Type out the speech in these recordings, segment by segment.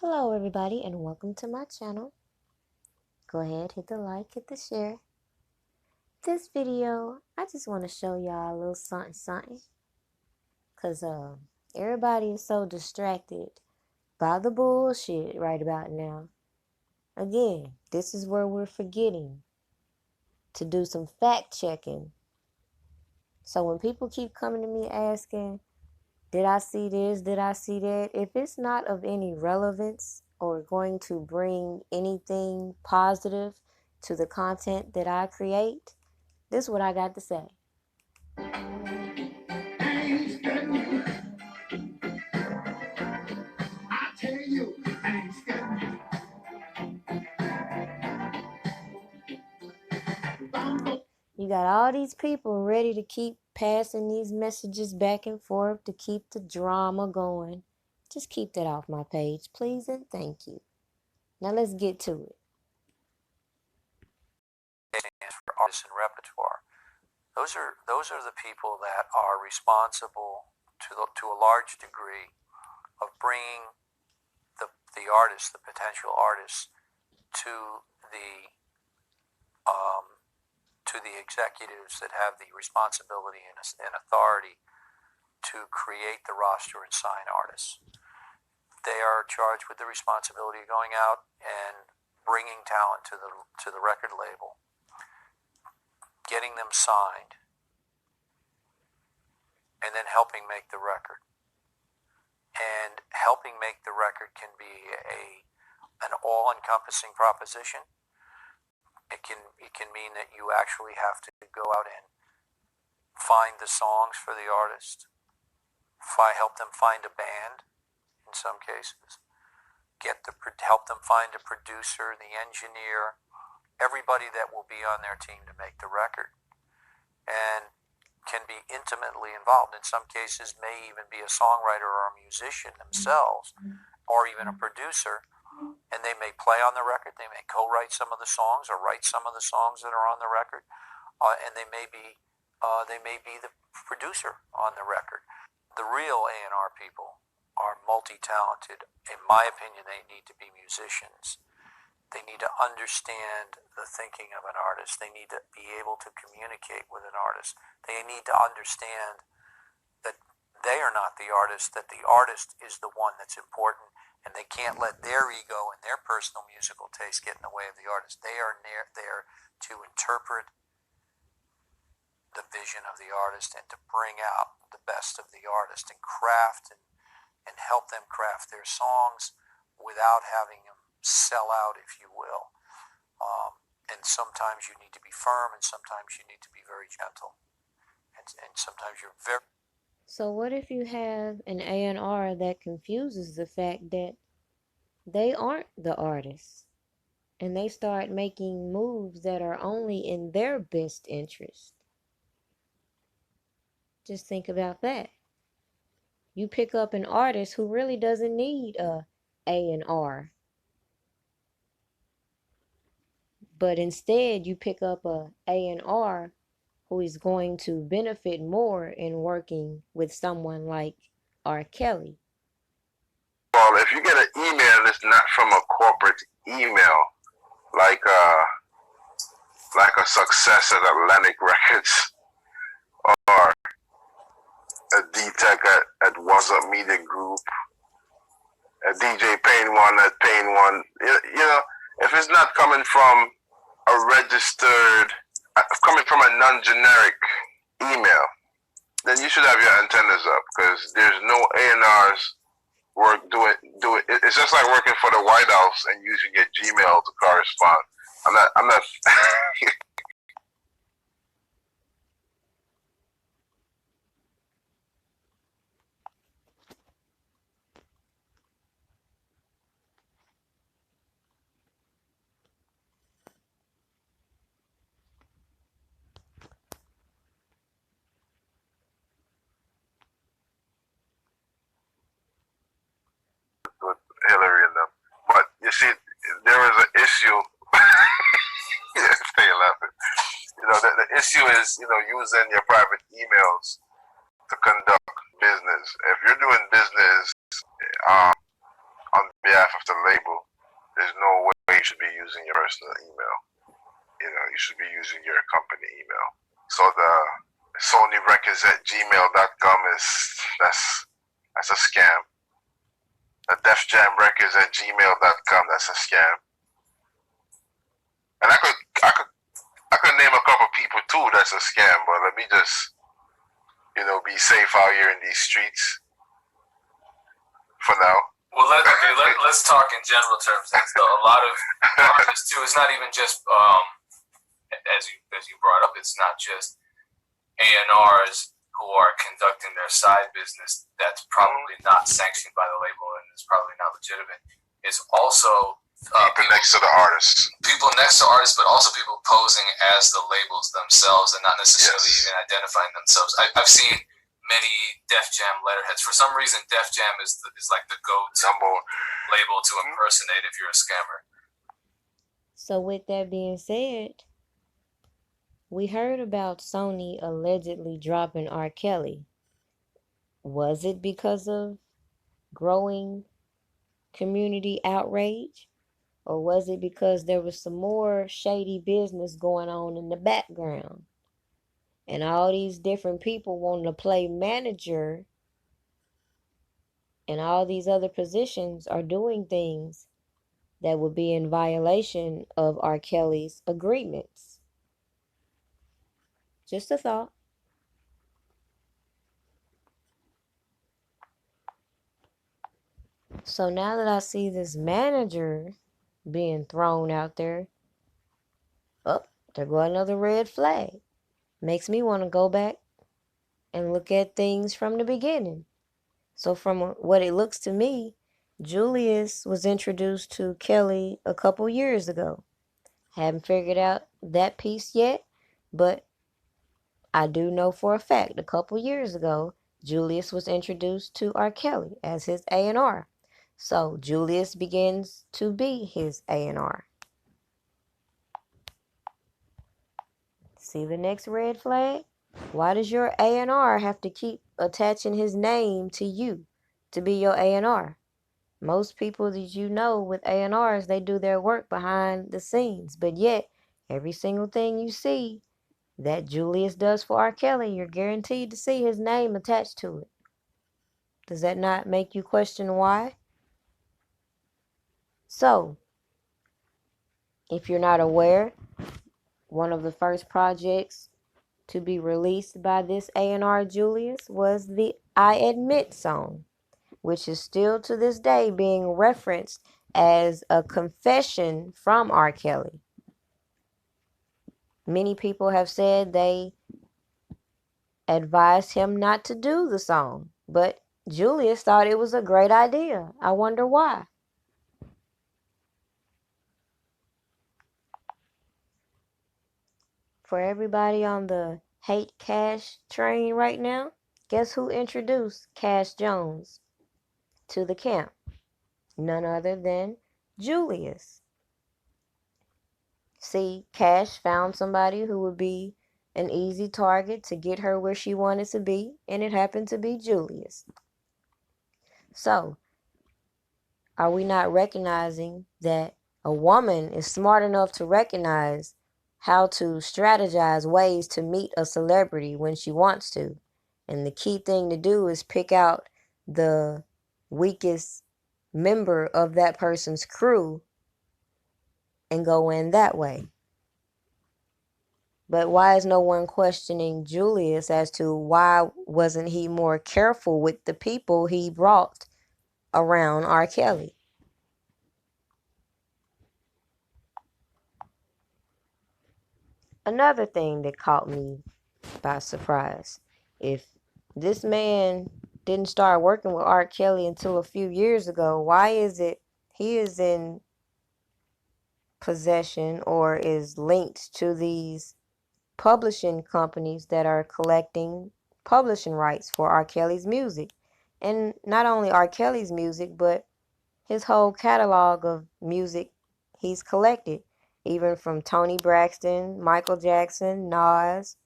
Hello everybody and welcome to my channel. Go ahead, hit the like, hit the share. This video, I just want to show y'all a little something. Cause everybody is so distracted by the bullshit right about now. Again, this is where we're forgetting to do some fact checking. So when people keep coming to me asking, did I see this? Did I see that? If it's not of any relevance or going to bring anything positive to the content that I create, this is what I got to say. You got all these people ready to keep passing these messages back and forth to keep the drama going. Just keep that off my page, please and thank you. Now let's get to it. For artists and repertoire, those are the people that are responsible to a large degree of bringing the artists, the potential artists, to the executives that have the responsibility and authority to create the roster and sign artists. They are charged with the responsibility of going out and bringing talent to the record label, getting them signed, and then helping make the record. And helping make the record can be an all-encompassing proposition. It can mean that you actually have to go out and find the songs for the artist, help them find a band in some cases, help them find a producer, the engineer, everybody that will be on their team to make the record, and can be intimately involved. In some cases may even be a songwriter or a musician themselves, or even a producer, and they may play on the record, they may co-write some of the songs or write some of the songs that are on the record, and they may be the producer on the record. The real A&R people are multi-talented. In my opinion, they need to be musicians. They need to understand the thinking of an artist. They need to be able to communicate with an artist. They need to understand that they are not the artist, that the artist is the one that's important, and they can't let their ego and their personal musical taste get in the way of the artist. They are there to interpret the vision of the artist and to bring out the best of the artist and craft and help them craft their songs without having them sell out, if you will. And sometimes you need to be firm, and sometimes you need to be very gentle, and sometimes you're very... So what if you have an A&R that confuses the fact that they aren't the artists, and they start making moves that are only in their best interest? Just think about that. You pick up an artist who really doesn't need a A&R, but instead you pick up a A&R who is going to benefit more in working with someone like R. Kelly. Well, if you get an email that's not from a corporate email, like a Success at Atlantic Records or a D-Tech at What's Up Media Group, a DJ Payne One at Payne One, you know, if it's not coming from a registered, coming from a non-generic email, then you should have your antennas up, because there's no A&Rs do it. It's just like working for the White House and using your Gmail to correspond. I'm not. With Hillary and them, but you see, there is an issue. Yeah, stay laughing. You know, the issue is, you know, using your private emails to conduct business. If you're doing business on behalf of the label, there's no way you should be using your personal email. You should be using your company email. So the SonyRecords at gmail.com that's a scam. The Def Jam Records at gmail.com, that's a scam. And I could name a couple people too that's a scam, but let me just be safe out here in these streets for now. Well, let's talk in general terms. So a lot of artists too. It's not even just as you brought up. It's not just A&Rs who are conducting their side business that's probably not sanctioned by the label and is probably not legitimate. It's also people next to the artists. People next to artists, but also people posing as the labels themselves and not necessarily even identifying themselves. I've seen many Def Jam letterheads. For some reason, Def Jam is like the go-to label to impersonate if you're a scammer. So with that being said, we heard about Sony allegedly dropping R. Kelly. Was it because of growing community outrage? Or was it because there was some more shady business going on in the background? And all these different people wanting to play manager and all these other positions are doing things that would be in violation of R. Kelly's agreements. Just a thought. So now that I see this manager being thrown out there, there go another red flag. Makes me want to go back and look at things from the beginning. So from what it looks to me, Julius was introduced to Kelly a couple years ago. Haven't figured out that piece yet, but I do know for a fact a couple years ago, Julius was introduced to R. Kelly as his A&R. So Julius begins to be his A&R. See the next red flag? Why does your A&R have to keep attaching his name to you to be your A&R? Most people that you know with A&Rs, they do their work behind the scenes. But yet, every single thing you see that Julius does for R. Kelly, you're guaranteed to see his name attached to it. Does that not make you question why? So, if you're not aware, one of the first projects to be released by this A&R Julius was the I Admit song, which is still to this day being referenced as a confession from R. Kelly. Many people have said they advised him not to do the song, but Julius thought it was a great idea. I wonder why. For everybody on the hate Cash train right now, guess who introduced Cash Jones to the camp? None other than Julius. See, Cash found somebody who would be an easy target to get her where she wanted to be, and it happened to be Julius. So, are we not recognizing that a woman is smart enough to recognize how to strategize ways to meet a celebrity when she wants to? And the key thing to do is pick out the weakest member of that person's crew and go in that way. But why is no one questioning Julius as to why wasn't he more careful with the people he brought around R. Kelly? Another thing that caught me by surprise, if this man didn't start working with R. Kelly until a few years ago, why is it he is in possession or is linked to these publishing companies that are collecting publishing rights for R. Kelly's music? And not only R. Kelly's music, but his whole catalog of music he's collected, even from Toni Braxton, Michael Jackson, Nas.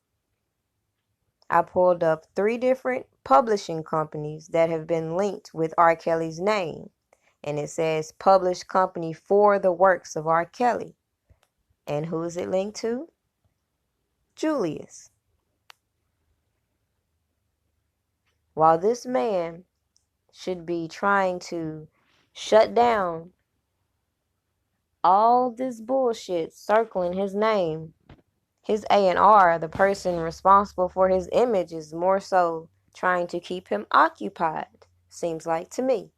I pulled up 3 different publishing companies that have been linked with R. Kelly's name. And it says published company for the works of R. Kelly. And who is it linked to? Julius. While this man should be trying to shut down all this bullshit circling his name, his A&R, the person responsible for his image, is more so trying to keep him occupied, seems like to me.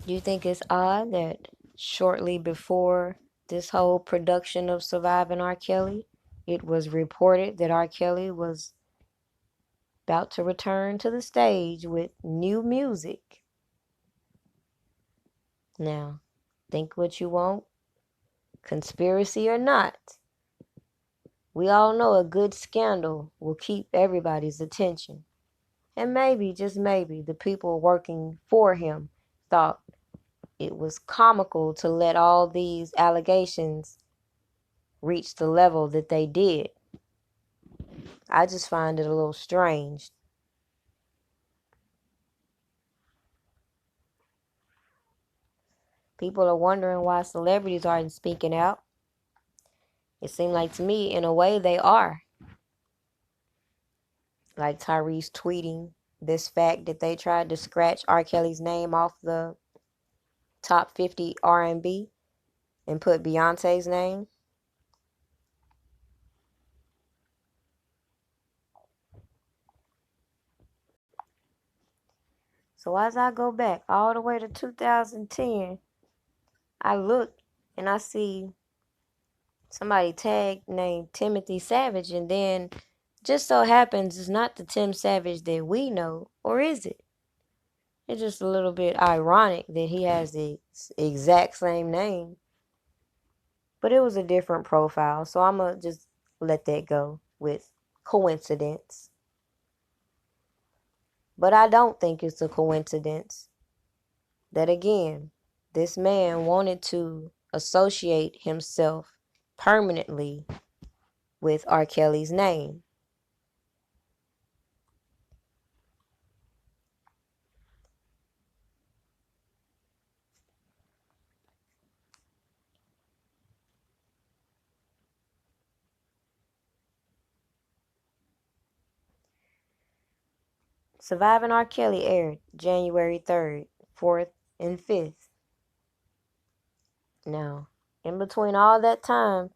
Do you think it's odd that shortly before this whole production of Surviving R. Kelly, it was reported that R. Kelly was about to return to the stage with new music? Now, think what you want, conspiracy or not. We all know a good scandal will keep everybody's attention. And maybe, just maybe, the people working for him thought it was comical to let all these allegations reach the level that they did. I just find it a little strange. People are wondering why celebrities aren't speaking out. It seemed like to me, in a way, they are. Like Tyrese tweeting this fact that they tried to scratch R. Kelly's name off the top 50 R&B and put Beyonce's name. So as I go back all the way to 2010, I look and I see somebody tagged named Timothy Savage, and then just so happens it's not the Tim Savage that we know, or is it? It's just a little bit ironic that he has the exact same name, but it was a different profile, so I'm going to just let that go with coincidence. But I don't think it's a coincidence that, again, this man wanted to associate himself permanently with R. Kelly's name. Surviving R. Kelly aired January 3rd, 4th, and 5th. Now, in between all that time,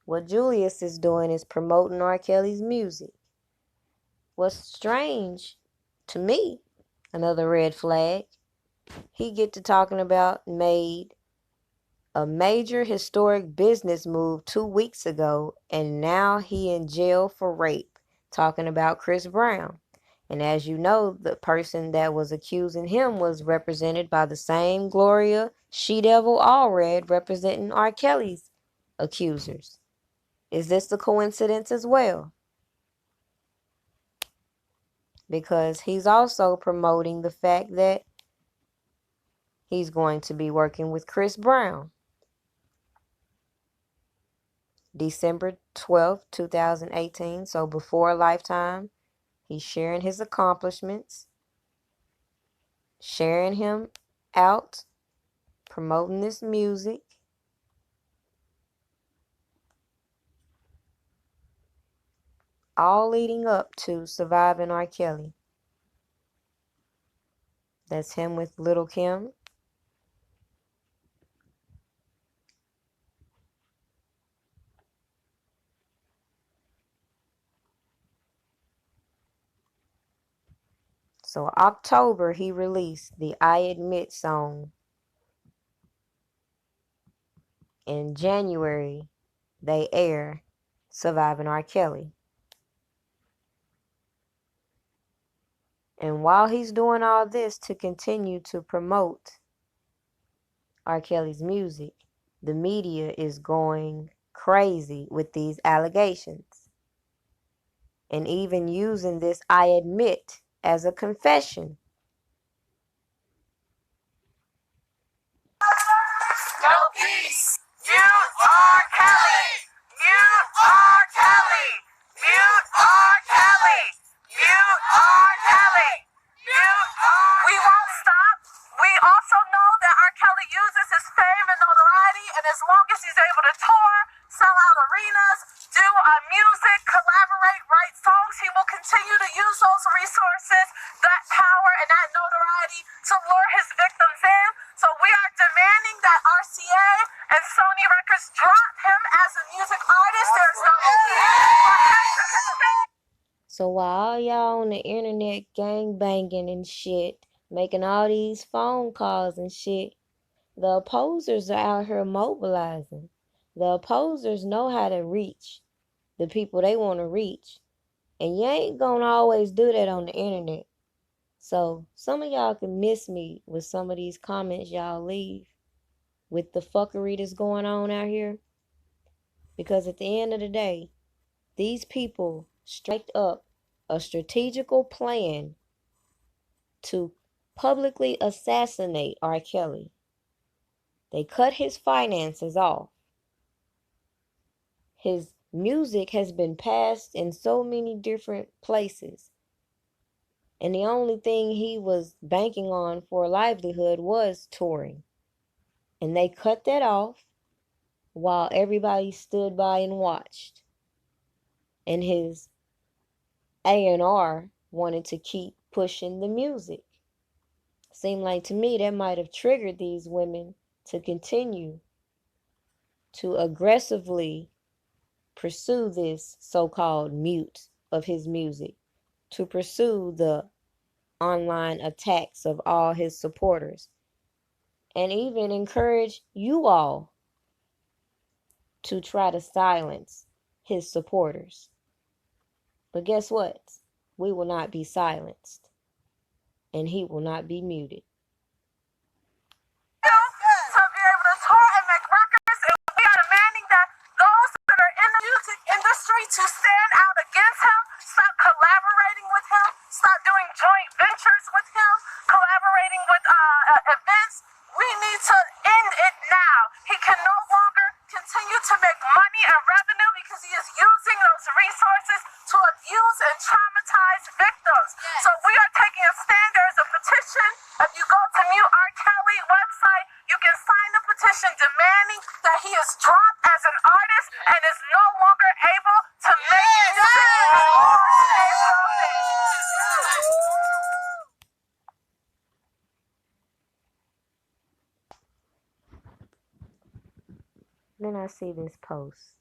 what Julius is doing is promoting R. Kelly's music. What's strange to me, another red flag, he get to talking about made a major historic business move 2 weeks ago, and now he in jail for rape, talking about Chris Brown. And as you know, the person that was accusing him was represented by the same Gloria She-Devil Allred representing R. Kelly's accusers. Is this a coincidence as well? Because he's also promoting the fact that he's going to be working with Chris Brown. December 12th, 2018, so before Lifetime, he's sharing his accomplishments, sharing him out, promoting this music. All leading up to Surviving R. Kelly. That's him with Little Kim. So October, he released the I Admit song. In January, they air Surviving R. Kelly. And while he's doing all this to continue to promote R. Kelly's music, the media is going crazy with these allegations. And even using this I admit as a confession. No peace. You are Kelly. You are Kelly. You are Kelly. You are Kelly. he's able to tour, sell out arenas, do music, collaborate, write songs. He will continue to use those resources, that power, and that notoriety to lure his victims in. So we are demanding that RCA and Sony Records drop him as a music artist. There's no So while all y'all on the internet gang banging and shit, making all these phone calls and shit, the opposers are out here mobilizing. The opposers know how to reach the people they want to reach. And you ain't gonna always do that on the internet. So some of y'all can miss me with some of these comments y'all leave with the fuckery that's going on out here. Because at the end of the day, these people striked up a strategical plan to publicly assassinate R. Kelly. They cut his finances off. His music has been passed in so many different places. And the only thing he was banking on for a livelihood was touring. And they cut that off while everybody stood by and watched. And his A&R wanted to keep pushing the music. Seemed like to me that might have triggered these women to continue to aggressively pursue this so-called mute of his music, to pursue the online attacks of all his supporters, and even encourage you all to try to silence his supporters. But guess what? We will not be silenced, and he will not be muted. to be able to tour and make records, and we are demanding that those that are in the music industry to stand out against him, stop collaborating with him, stop doing joint ventures with him, collaborating with events. We need to end it now. He can no longer continue to make money and revenue because he is using those resources to abuse and traumatize victims. So we are taking a stand. There's a petition. If you go to Mute R. Kelly website, you can sign the petition demanding that he is dropped as an artist and is no longer able to make Then I see this post.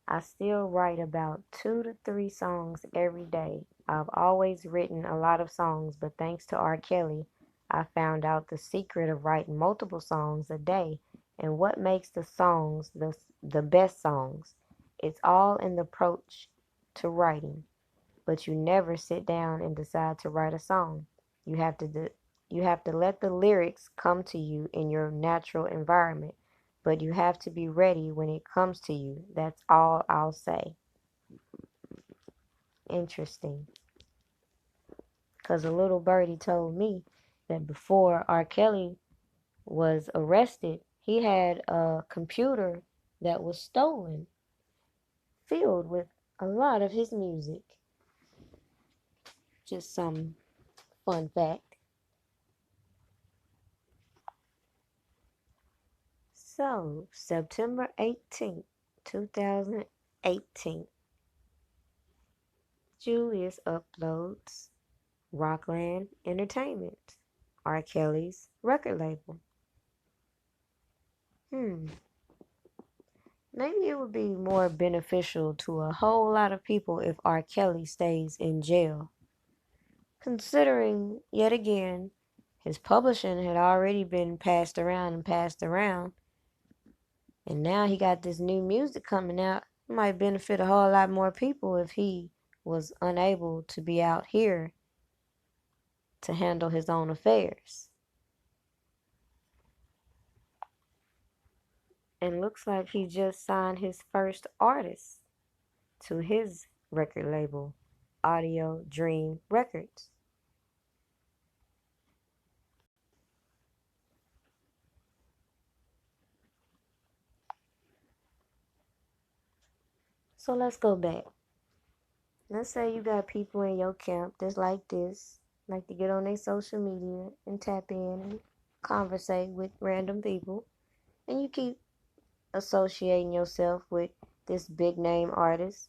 I still write about 2 to 3 songs every day. I've always written a lot of songs, but thanks to R. Kelly, I found out the secret of writing multiple songs a day and what makes the songs the best songs. It's all in the approach to writing, but you never sit down and decide to write a song. You have to let the lyrics come to you in your natural environment. But you have to be ready when it comes to you. That's all I'll say. Interesting. Because a little birdie told me that before R. Kelly was arrested, he had a computer that was stolen, filled with a lot of his music. Just some fun fact. So, September 18th, 2018, Julius uploads Rockland Entertainment, R. Kelly's record label. Maybe it would be more beneficial to a whole lot of people if R. Kelly stays in jail. Considering, yet again, his publishing had already been passed around, and now he got this new music coming out. It might benefit a whole lot more people if he was unable to be out here to handle his own affairs. And looks like he just signed his first artist to his record label, Audio Dream Records. So let's go back. Let's say you got people in your camp that's like this, like to get on their social media and tap in and conversate with random people, and you keep associating yourself with this big name artist,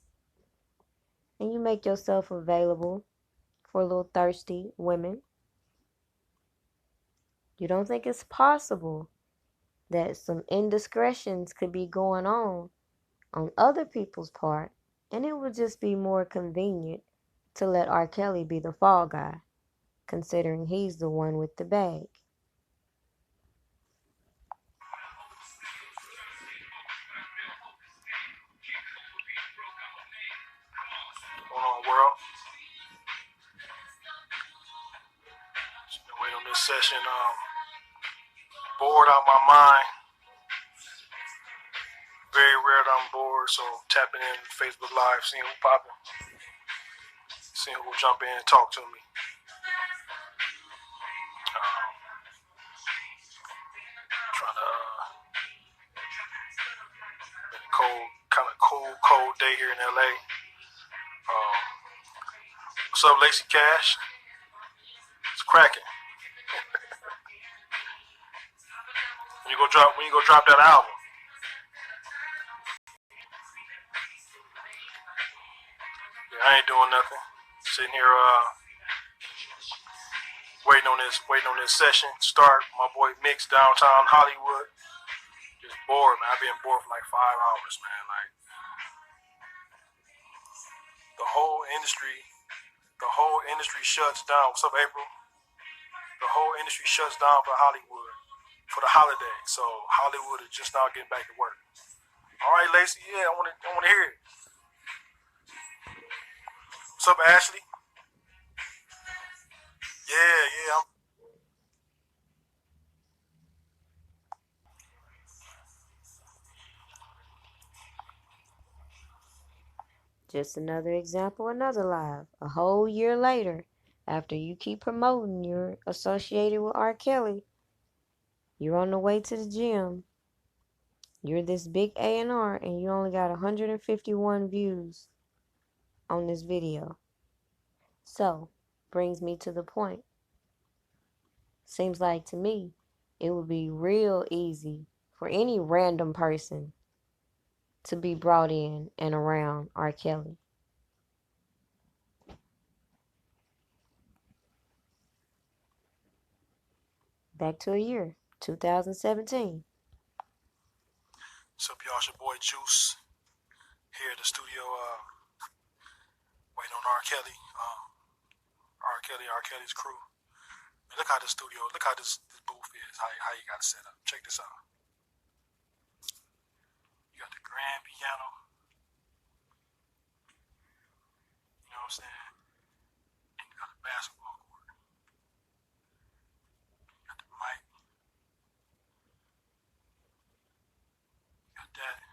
and you make yourself available for little thirsty women, you don't think it's possible that some indiscretions could be going on other people's part, and it would just be more convenient to let R. Kelly be the fall guy, considering he's the one with the bag. Hold on, world. Just been waiting on this session. Bored out my mind. Very rare that I'm bored, so tapping in Facebook Live, seeing who popping, seeing who will jump in and talk to me. Trying to been a cold day here in LA. What's up, Lacey Cash? It's cracking. When you go drop that album? Yeah, I ain't doing nothing. Sitting here waiting on this session to start. My boy Mix downtown Hollywood. Just bored, man. I've been bored for like 5 hours, man. Like the whole industry shuts down. What's up, April? The whole industry shuts down for Hollywood for the holiday. So Hollywood is just now getting back to work. All right, Lacey. Yeah, I want to hear it. What's up, Ashley? Yeah. Just another example, another live. A whole year later, after you keep promoting you're associated with R. Kelly, you're on the way to the gym. You're this big A&R and you only got 151 views on this video. So, brings me to the point. Seems like to me, it would be real easy for any random person to be brought in and around R. Kelly. Back to a year, 2017. What's up, y'all? It's your boy Juice here at the studio, waiting on R. Kelly. R. Kelly's crew. Man, look how this booth is. How you got it set up. Check this out. You got the grand piano. You know what I'm saying? And you got the basketball court. You got the mic. You got that.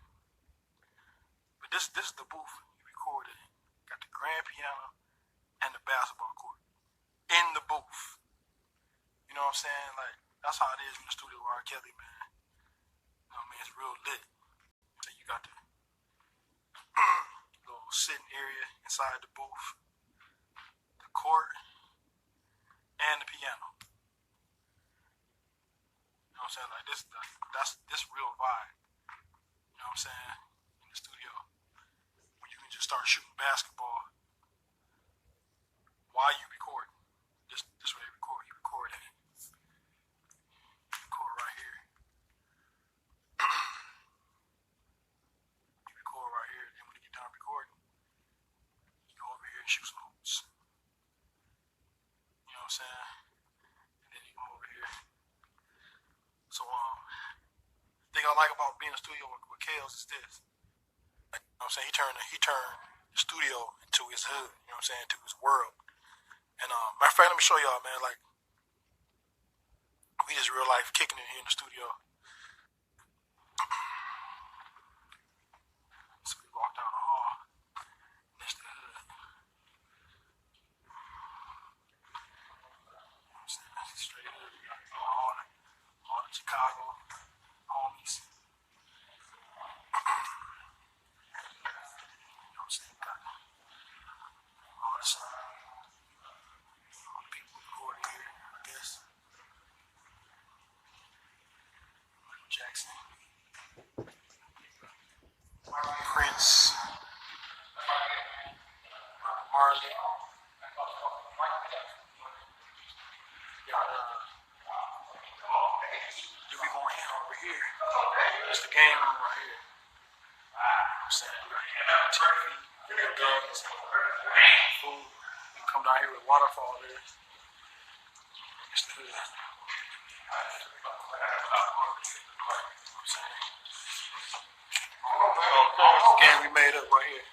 But this is the booth you recorded in. Got the grand piano and the basketball court in the booth. You know what I'm saying? Like, that's how it is in the studio with R. Kelly, man. You know what I mean? It's real lit. So you got the little sitting area inside the booth, the court, and the piano. You know what I'm saying? Like, that's real vibe. You know what I'm saying? In the studio, where you can just start shooting basketball while you record. This way they record. You record in it. Record right here. You record right here. Then when you get done recording, you go over here and shoot some hoops. You know what I'm saying? And then you come over here. So the thing I like about being in the studio with Kales is this. Like, you know what I'm saying? He turned the studio into his hood. You know what I'm saying? To his world. And matter of fact, let me show y'all, man. Like, we just real life kicking it here in the studio. So we walk down the hall. That's the hood. You know what I'm saying? That's straight hood. We got all the Chicago homies. You know what I'm saying? We got all this. All the people recording here, I guess. I'm saying? TV, video games, food. You come down here with waterfall there. It's the hood. You know what I'm saying? Game we made up right here.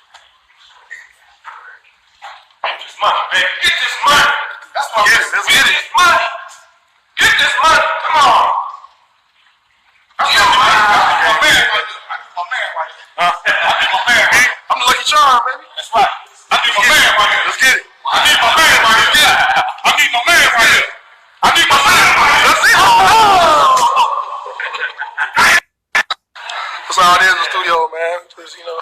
Get this money, baby. Get this money. That's what yes, let's get this money. Get this money. Come on. That's what I'm married right here. I need my man right here. I need my man right here. I'm the lucky charm, baby. That's right. I need my man right here. Let's get it. I need my man right here. I need my man right here. I need my man right here. Let's see. That's all it is in the studio, man. Just, you know.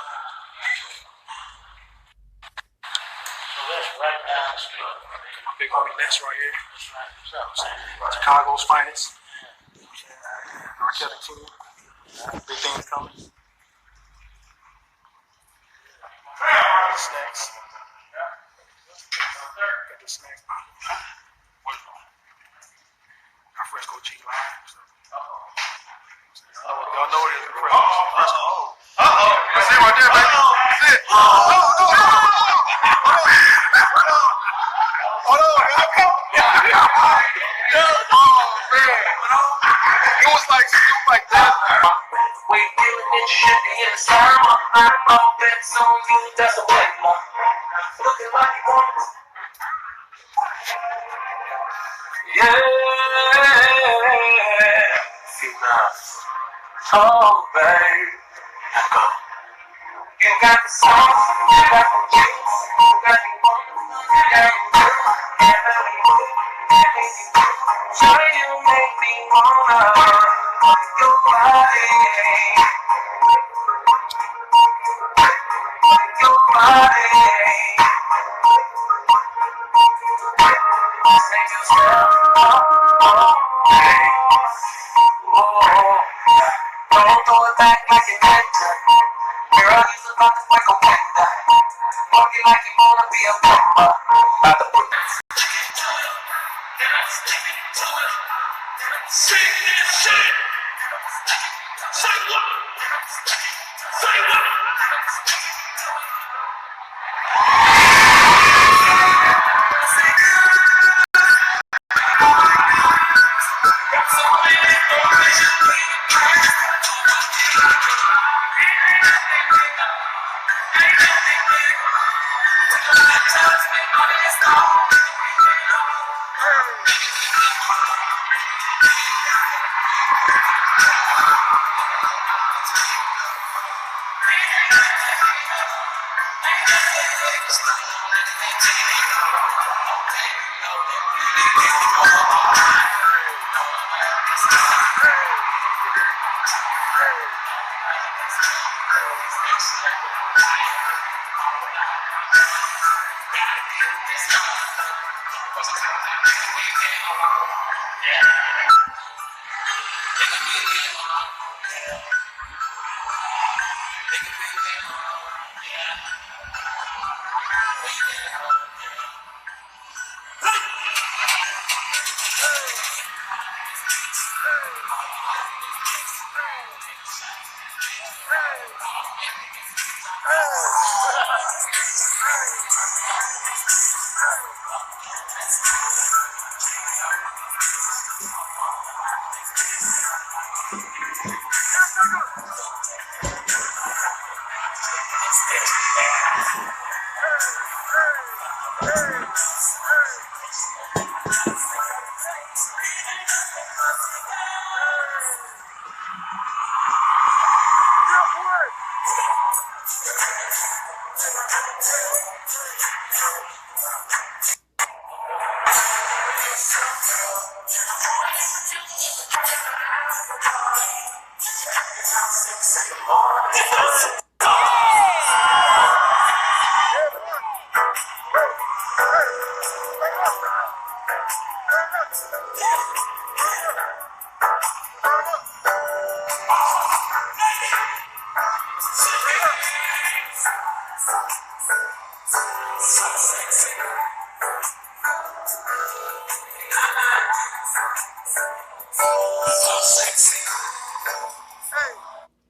Right down the street. My big homie Les right here. Chicago's finest. Darrington. Big things coming. Snacks. Got the snacks. Our Fresco cheese line. Y'all know it is. Fresco. That's it right there, baby. That's it. Hold on, it was like that. We feeling it should be in the summer. I'm all bets on you, that's a way more. Looking like you want it. Yeah. Females. Oh, babe. Go. You got the sauce, you got the juice, you got the one, you got the two, sure you make me wanna rock your body, rock your body. Make you step up, hey. Oh, don't throw it back like you meant to. Girl, you's about to break a window. Walking like you wanna be a plumber. About to put that stick to it. Stick it to it. Stick this shit. Say what? Say what?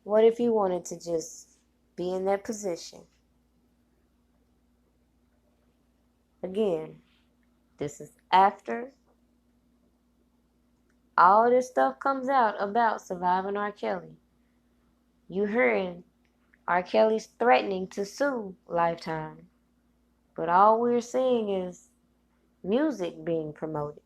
What if you wanted to just be in that position. Again, this is after all this stuff comes out about surviving R. Kelly. You hearing R. Kelly's threatening to sue Lifetime, but all we're seeing is music being promoted.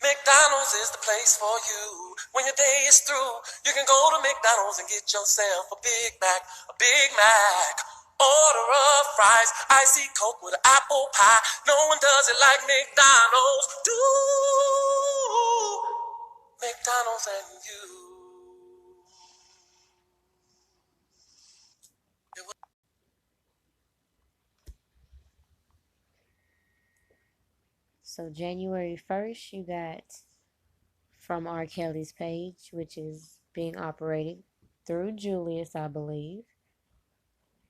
McDonald's is the place for you. When your day is through, you can go to McDonald's and get yourself a Big Mac, a Big Mac. Order of fries, icy Coke with apple pie. No one does it like McDonald's do. McDonald's and you. So January 1st, you got from R. Kelly's page, which is being operated through Julius, I believe,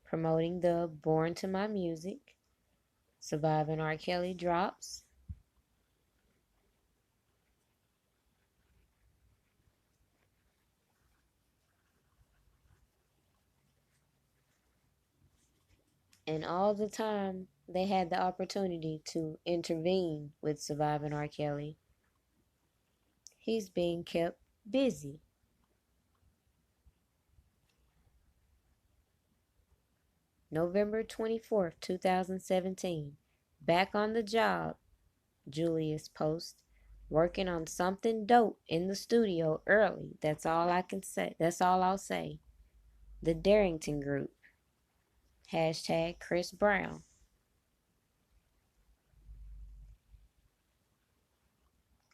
promoting the Born to My Music, Surviving R. Kelly drops. And all the time they had the opportunity to intervene with Surviving R. Kelly, he's being kept busy. November 24th, 2017. Back on the job, Julius posts. Working on something dope in the studio early. That's all I can say. That's all I'll say. The Darrington group. Hashtag Chris Brown.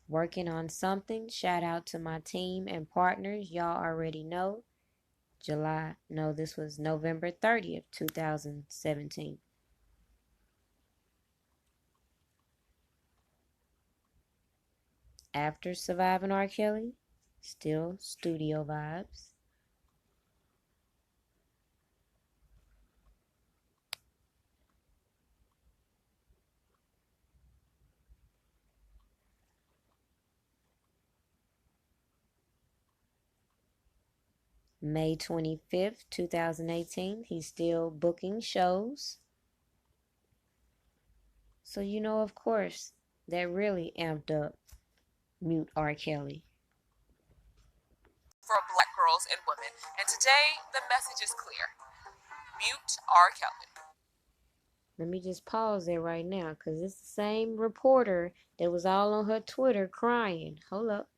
Working on something. Shout out to my team and partners. Y'all already know. This was November 30th, 2017. After Surviving R. Kelly, still studio vibes. May 25th, 2018, he's still booking shows. So, of course, that really amped up Mute R. Kelly. For black girls and women. And today, the message is clear. Mute R. Kelly. Let me just pause there right now, because it's the same reporter that was all on her Twitter crying. Hold up.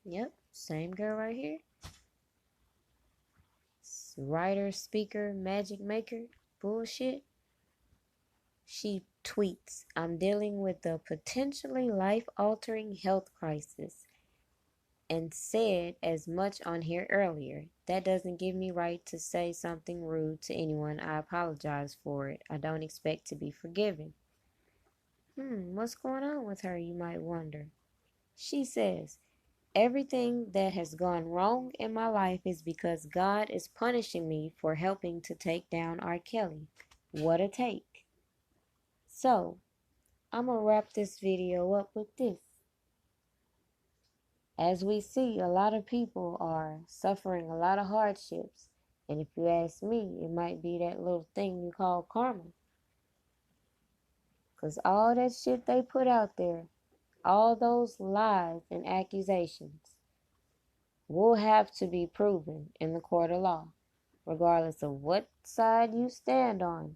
Yep, same girl right here. Writer, speaker, magic maker, bullshit. She tweets, I'm dealing with a potentially life-altering health crisis, and said as much on here earlier. That doesn't give me right to say something rude to anyone. I apologize for it. I don't expect to be forgiven. What's going on with her, you might wonder. She says, everything that has gone wrong in my life is because God is punishing me for helping to take down R. Kelly. What a take. So, I'm going to wrap this video up with this. As we see, a lot of people are suffering a lot of hardships. And if you ask me, it might be that little thing you call karma. Because all that shit they put out there, all those lies and accusations, will have to be proven in the court of law, regardless of what side you stand on.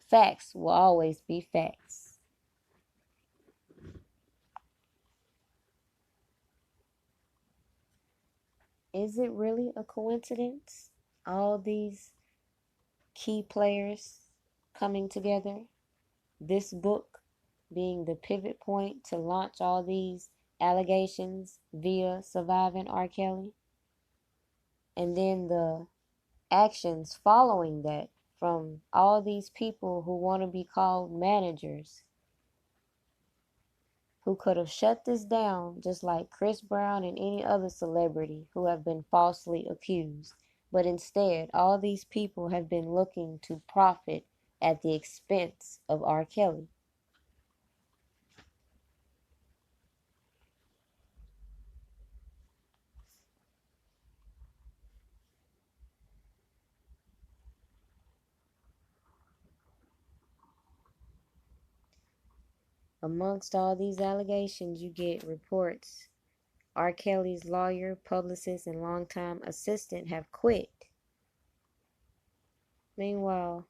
Facts will always be facts. Is it really a coincidence? All these key players coming together, this book being the pivot point to launch all these allegations via Surviving R. Kelly, and then the actions following that from all these people who want to be called managers, who could have shut this down just like Chris Brown and any other celebrity who have been falsely accused. But instead, all these people have been looking to profit at the expense of R. Kelly. Amongst all these allegations, you get reports R. Kelly's lawyer, publicist, and longtime assistant have quit. Meanwhile,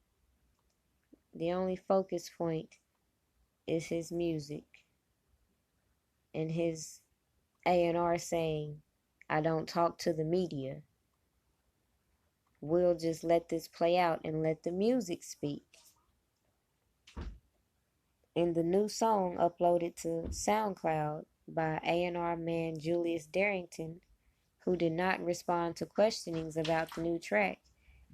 the only focus point is his music and his A&R saying, I don't talk to the media. We'll just let this play out and let the music speak. In the new song uploaded to SoundCloud by A&R man Julius Darrington, who did not respond to questionings about the new track,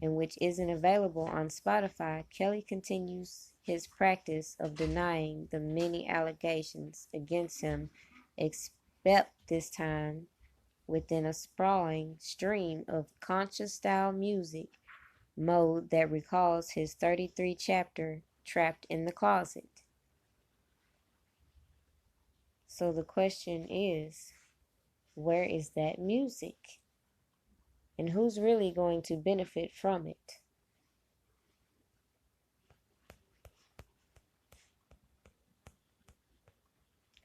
and which isn't available on Spotify, Kelly continues his practice of denying the many allegations against him, except this time within a sprawling stream of conscious-style music mode that recalls his 33 chapter Trapped in the Closet. So the question is, where is that music? And who's really going to benefit from it?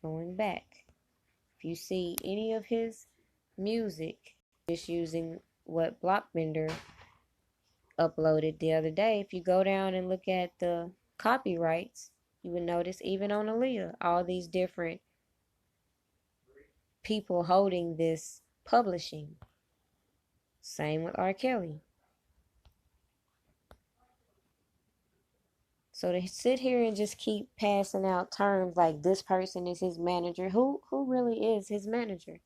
Going back, if you see any of his music, just using what Blockbender uploaded the other day, if you go down and look at the copyrights, you would notice even on Aaliyah, all these different people holding this publishing. Same with R. Kelly. So to sit here and just keep passing out terms like this person is his manager, who really is his manager?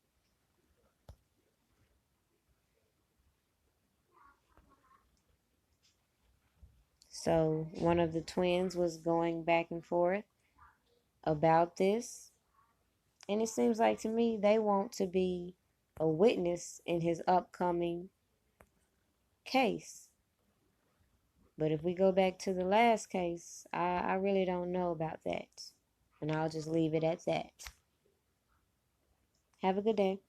So one of the twins was going back and forth about this. And it seems like to me they want to be a witness in his upcoming case. But if we go back to the last case, I really don't know about that. And I'll just leave it at that. Have a good day.